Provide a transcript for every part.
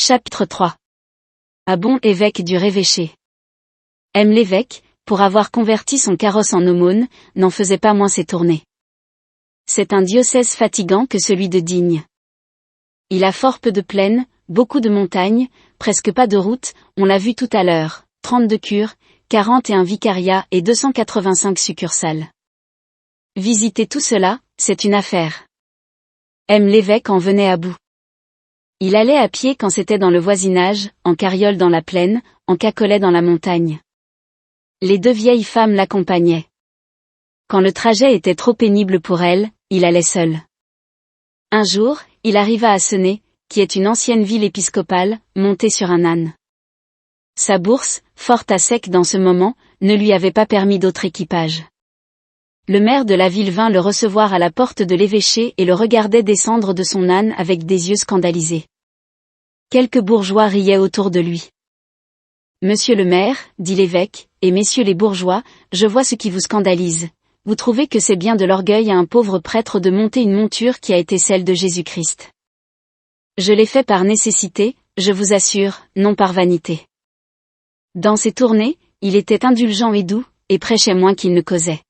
Chapitre 3. Abon, évêque du Révéché. M. l'évêque, pour avoir converti son carrosse en aumône, n'en faisait pas moins ses tournées. C'est un diocèse fatigant que celui de Digne. Il a fort peu de plaines, beaucoup de montagnes, presque pas de route, on l'a vu tout à l'heure, 32 cures, 41 vicariats et 285 succursales. Visiter tout cela, c'est une affaire. M. l'évêque en venait à bout. Il allait à pied quand c'était dans le voisinage, en carriole dans la plaine, en cacolet dans la montagne. Les deux vieilles femmes l'accompagnaient. Quand le trajet était trop pénible pour elle, il allait seul. Un jour, il arriva à Senez, qui est une ancienne ville épiscopale, monté sur un âne. Sa bourse, forte à sec dans ce moment, ne lui avait pas permis d'autre équipage. Le maire de la ville vint le recevoir à la porte de l'évêché et le regardait descendre de son âne avec des yeux scandalisés. Quelques bourgeois riaient autour de lui. « Monsieur le maire, dit l'évêque, et messieurs les bourgeois, je vois ce qui vous scandalise. Vous trouvez que c'est bien de l'orgueil à un pauvre prêtre de monter une monture qui a été celle de Jésus-Christ. Je l'ai fait par nécessité, je vous assure, non par vanité. » Dans ses tournées, il était indulgent et doux, et prêchait moins qu'il ne causait.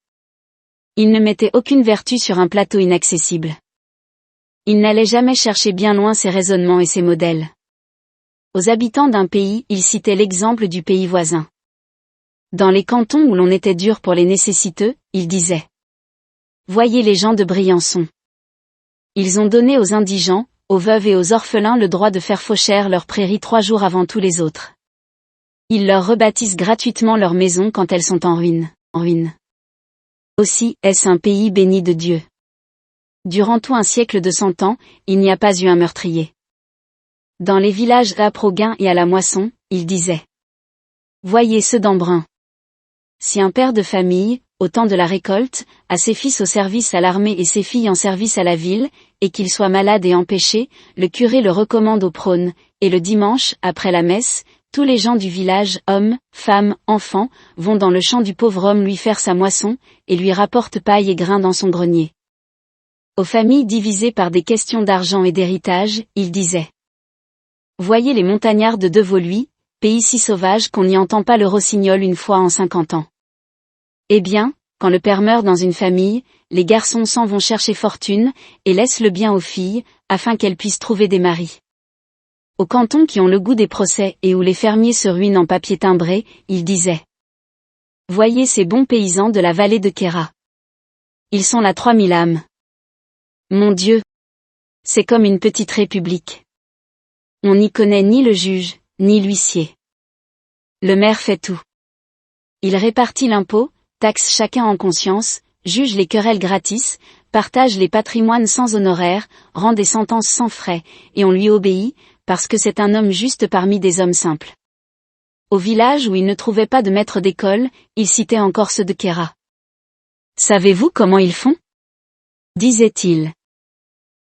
Il ne mettait aucune vertu sur un plateau inaccessible. Il n'allait jamais chercher bien loin ses raisonnements et ses modèles. Aux habitants d'un pays, il citait l'exemple du pays voisin. Dans les cantons où l'on était dur pour les nécessiteux, il disait : voyez les gens de Briançon. Ils ont donné aux indigents, aux veuves et aux orphelins le droit de faire fauchère leurs prairies 3 jours avant tous les autres. Ils leur rebâtissent gratuitement leurs maisons quand elles sont en ruine. Aussi, est-ce un pays béni de Dieu. Durant tout un siècle de 100 ans, il n'y a pas eu un meurtrier. Dans les villages à Proguin et à la Moisson, il disait : voyez ceux d'Embrun. Si un père de famille, au temps de la récolte, a ses fils au service à l'armée et ses filles en service à la ville, et qu'il soit malade et empêché, le curé le recommande au prône, et le dimanche, après la messe, tous les gens du village, hommes, femmes, enfants, vont dans le champ du pauvre homme lui faire sa moisson, et lui rapportent paille et grains dans son grenier. Aux familles divisées par des questions d'argent et d'héritage, il disait : voyez les montagnards de Devoluy, pays si sauvage qu'on n'y entend pas le rossignol une fois en 50 ans. Eh bien, quand le père meurt dans une famille, les garçons s'en vont chercher fortune, et laissent le bien aux filles, afin qu'elles puissent trouver des maris. Aux cantons qui ont le goût des procès et où les fermiers se ruinent en papier timbré, il disait : voyez ces bons paysans de la vallée de Queyras. Ils sont là 3000 âmes. Mon Dieu! C'est comme une petite république. On n'y connaît ni le juge, ni l'huissier. Le maire fait tout. Il répartit l'impôt, taxe chacun en conscience, juge les querelles gratis, partage les patrimoines sans honoraires, rend des sentences sans frais, et on lui obéit, parce que c'est un homme juste parmi des hommes simples. Au village où il ne trouvait pas de maître d'école, il citait encore ceux de Queyras. Savez-vous comment ils font ? Disait-il.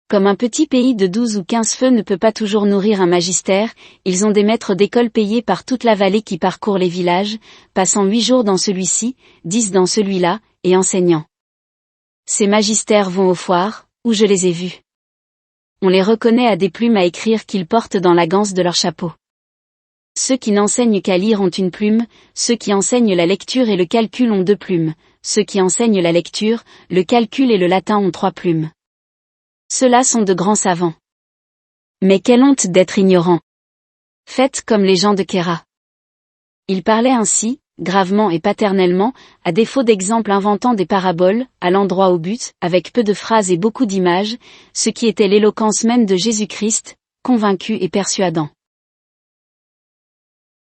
Comme un petit pays de 12 ou 15 feux ne peut pas toujours nourrir un magistère, ils ont des maîtres d'école payés par toute la vallée qui parcourent les villages, passant 8 jours dans celui-ci, 10 dans celui-là, et enseignant. Ces magistères vont aux foires, où je les ai vus. On les reconnaît à des plumes à écrire qu'ils portent dans la ganse de leur chapeau. Ceux qui n'enseignent qu'à lire ont une plume, ceux qui enseignent la lecture et le calcul ont 2 plumes, ceux qui enseignent la lecture, le calcul et le latin ont 3 plumes. Ceux-là sont de grands savants. Mais quelle honte d'être ignorants. Faites comme les gens de Queyras. Il parlait ainsi, gravement et paternellement, à défaut d'exemples inventant des paraboles, à l'endroit au but, avec peu de phrases et beaucoup d'images, ce qui était l'éloquence même de Jésus-Christ, convaincu et persuadant.